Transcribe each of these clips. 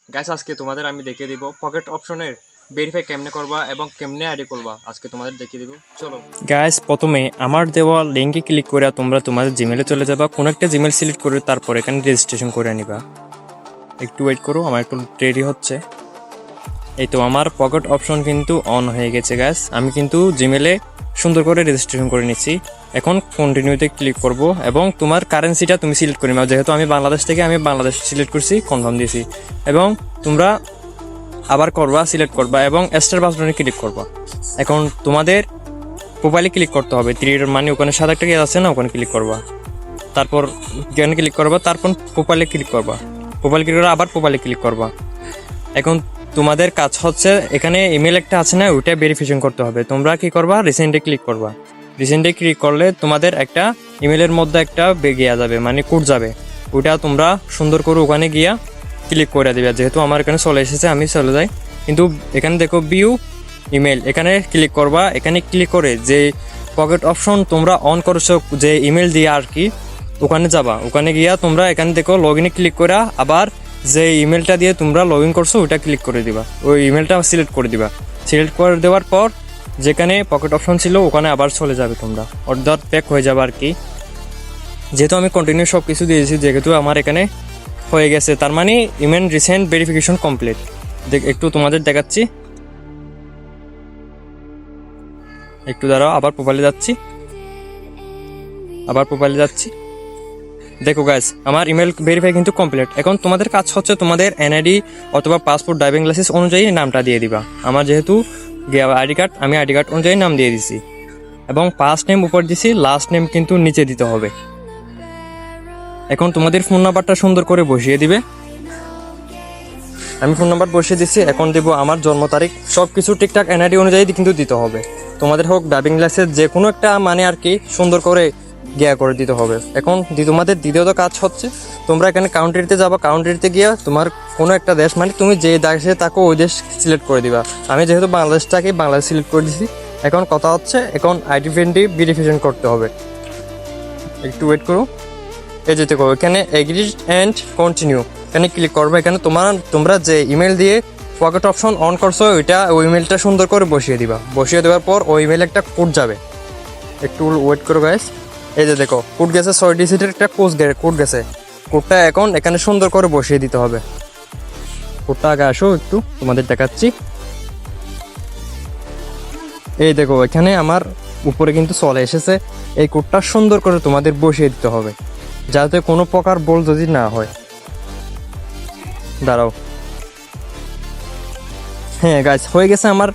Guys আজকে তোমাদের আমি দেখিয়ে দিব পকেট অপশনের ভেরিফাই কেমনে করবা এবং কেমনে আইডি করবা আজকে তোমাদের দেখিয়ে দিব। চলো গাইস, প্রথমে আমার দেওয়া লিঙ্কে ক্লিক করে তোমরা তোমাদের জিমেলে চলে যাবা। কোনো একটা জিমেল সিলেক্ট করে তারপর এখানে রেজিস্ট্রেশন করে নিবা। একটু ওয়েট করো, আমার একটু রেডি হচ্ছে। এই তো আমার পকেট অপশন কিন্তু অন হয়ে গেছে গাইস। আমি কিন্তু জিমেলে সুন্দর করে রেজিস্ট্রেশন করে নিচ্ছি। এখন কন্টিনিউতে ক্লিক করব এবং তোমার কারেন্সিটা তুমি সিলেক্ট করে নাও। যেহেতু আমি বাংলাদেশ থেকে আমি বাংলাদেশ সিলেক্ট করছি, কনফার্ম দিয়েছি। এবং তোমরা আবার করবা, সিলেক্ট করবা এবং স্টার বাটনে ক্লিক করবা। এখন তোমাদের প্রোফাইলে ক্লিক করতে হবে। তীর মানে ওখানে সাদা একটা আছে না, ওখানে ক্লিক করবা। তারপর এখানে ক্লিক করবা, তারপর প্রোফাইলে ক্লিক করবা। প্রোফাইল ক্লিক করে আবার প্রোফাইলে ক্লিক করবা। এখন তোমাদের কাজ হচ্ছে এখানে ইমেল একটা আছে না, ওইটা ভেরিফিকেশন করতে হবে। তোমরা কি করবা, রিসেন্টে ক্লিক করবা। রিসেন্টে ক্লিক করলে তোমাদের একটা ইমেলের মধ্যে একটা গিয়া যাবে, মানে কোড যাবে। ওইটা তোমরা সুন্দর করে ওখানে গিয়া ক্লিক করে দেবে। যেহেতু আমার এখানে চলে এসেছে আমি চলে যাই। কিন্তু এখানে দেখো ভিউ ইমেল, এখানে ক্লিক করবা। এখানে ক্লিক করে যে পকেট অপশন তোমরা অন করছো যে ইমেল দিয়ে আর কি, ওখানে যাবা। ওখানে গিয়া তোমরা এখানে দেখো লগ ইনে ক্লিক করা, আবার যে ইমেলটা দিয়ে তোমরা লগ ইন করছো ওইটা ক্লিক করে দিবা। ওই ইমেলটা সিলেক্ট করে দিবা। সিলেক্ট করে দেওয়ার পর যেখানে পকেট অপশন ছিল ওখানে আবার চলে যাবে, তোমরা অর্ডার প্যাক হয়ে যাবে আর কি। যেহেতু আমি কন্টিনিউ সব কিছু দিয়েছি, যেহেতু আমার এখানে হয়ে গেছে, তার মানে ইমেল রিসেন্ট ভেরিফিকেশন কমপ্লিট। একটু তোমাদের দেখাচ্ছি, একটু দাঁড়াও। আবার প্রোফাইলে যাচ্ছি। দেখো গাইস, আমার ইমেল ভেরিফাই কিন্তু কমপ্লিট। এখন তোমাদের কাজ হচ্ছে তোমাদের এনআইডি অথবা পাসপোর্ট ড্রাইভিং লাইসেন্স অনুযায়ী নামটা দিয়ে দিবা। আমার যেহেতু আইডি কার্ড, আমি আইডি কার্ড অনুযায়ী নাম দিয়ে দিছি এবং ফার্স্ট নেম উপর দিছি, লাস্ট নেম কিন্তু নিচে দিতে হবে। এখন তোমাদের ফোন নাম্বারটা সুন্দর করে বসিয়ে দিবে। আমি ফোন নাম্বার বসিয়ে দিচ্ছি। এখন দেবো আমার জন্ম তারিখ, সব কিছু ঠিকঠাক এনআইডি অনুযায়ী কিন্তু দিতে হবে। তোমাদের হোক ড্রাইভিং লাইসেন্স, যে কোনো একটা মানে আর কি সুন্দর করে করে দিতে হবে। এখন তোমাদের দ্বিতীয়ত কাজ হচ্ছে তোমরা এখানে কাউন্ট্রিতে যাবা। কাউন্ট্রিতে গিয়া তোমার কোনো একটা দেশ, মানে তুমি যে দেশে থাকো ওই দেশ সিলেক্ট করে দিবা। আমি যেহেতু বাংলাদেশটাকে বাংলাদেশ সিলেক্ট করে দিছি। এখন কথা হচ্ছে এখন আইডি ভেরিফিকেশন করতে হবে। একটু ওয়েট করো। এই যেতে করো, এখানে এগ্রি অ্যান্ড কন্টিনিউ এখানে ক্লিক করবে। এখানে তোমরা যে ইমেল দিয়ে পকেট অপশন অন করছো ওই ইমেলটা সুন্দর করে বসিয়ে দিবা। বসিয়ে দেওয়ার পর ওই ইমেলে একটা কোড যাবে। একটু ওয়েট করো গাইস। এই যে দেখো কোড গেছে, 6 ডিজিটের একটা কোড গেছে। কোডটা এখন এখানে সুন্দর করে বসিয়ে দিতে হবে। কোডটা আগে আসো, একটু তোমাদের দেখাচ্ছি। এই দেখো এখানে আমার উপরে কিন্তু চলে এসেছে। এই কোডটা সুন্দর করে তোমাদের বসিয়ে দিতে হবে, যাতে কোনো প্রকার ভুল যদি না হয়। দাঁড়াও। হ্যাঁ গাইস, হয়ে গেছে আমার।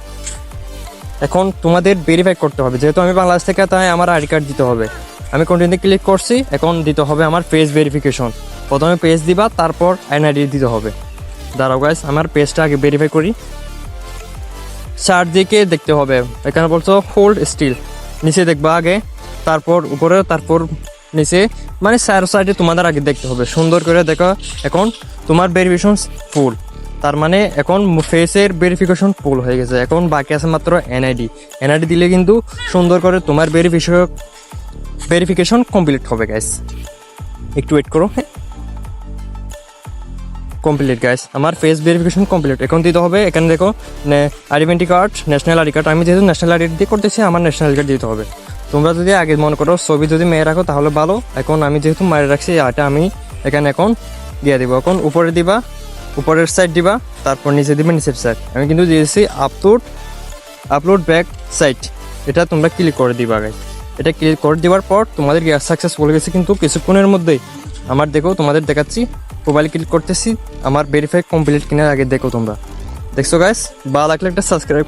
এখন তোমাদের ভেরিফাই করতে হবে। যেহেতু আমি বাংলাদেশ থেকে, তাই আমার আইডি কার্ড দিতে হবে। আমি কন্টিনিউতে ক্লিক করছি। এখন দিতে হবে আমার পেজ ভেরিফিকেশন। প্রথমে পেজ দিবা, তারপর এনআইডি দিতে হবে। দাঁড়াও গাইস, আমার পেজটা আগে ভেরিফাই করি। চারদিকে দেখতে হবে। এখানে বলছো হোল্ড স্টিল, নিচে দেখবা আগে, তারপর উপরে, তারপর নিচে, মানে সাইডে তোমাদের আগে দেখতে হবে। সুন্দর করে দেখো। এখন তোমার ভেরিফিকেশন ফুল, তার মানে এখন ফেসের ভেরিফিকেশন ফুল হয়ে গেছে। এখন বাকি আছে মাত্র এনআইডি দিলে কিন্তু সুন্দর করে তোমার ভেরিফিকেশন কমপ্লিট হবে গাইস। একটু ওয়েট করো। কমপ্লিট গাইস, আমার ফেস ভেরিফিকেশন কমপ্লিট। এখন দিতে হবে এখানে দেখো identity card, national ID card. আমি যেহেতু ন্যাশনাল আইডি দিয়ে করতেছি, আমার ন্যাশনাল আইডি কার্ড দিতে হবে। তোমরা যদি আগে মনে করো ছবি যদি মেয়ে রাখো তাহলে ভালো। এখন আমি যেহেতু মায়ের রাখছি, এটা আমি এখানে এখন দিয়ে দেবো। এখন উপরে দিবা, উপরের সাইড দিবা, তারপর নিচে দিবে নিচের সাইড। আমি কিন্তু দিয়েছি আপলোড ব্যাক সাইট, এটা তোমরা ক্লিক করে দিবা আগে। এটা ক্লিক করে দেওয়ার পর তোমাদের গ্যাস সাকসেসফুল গেছে কিন্তু কিছুক্ষণের মধ্যেই। আমার দেখো তোমাদের দেখাচ্ছি, মোবাইলে ক্লিক করতেছি। আমার ভেরিফাই কমপ্লিট কিনার আগে দেখো তোমরা। দেখছো গাইস, ভালো লাগলে একটা সাবস্ক্রাইব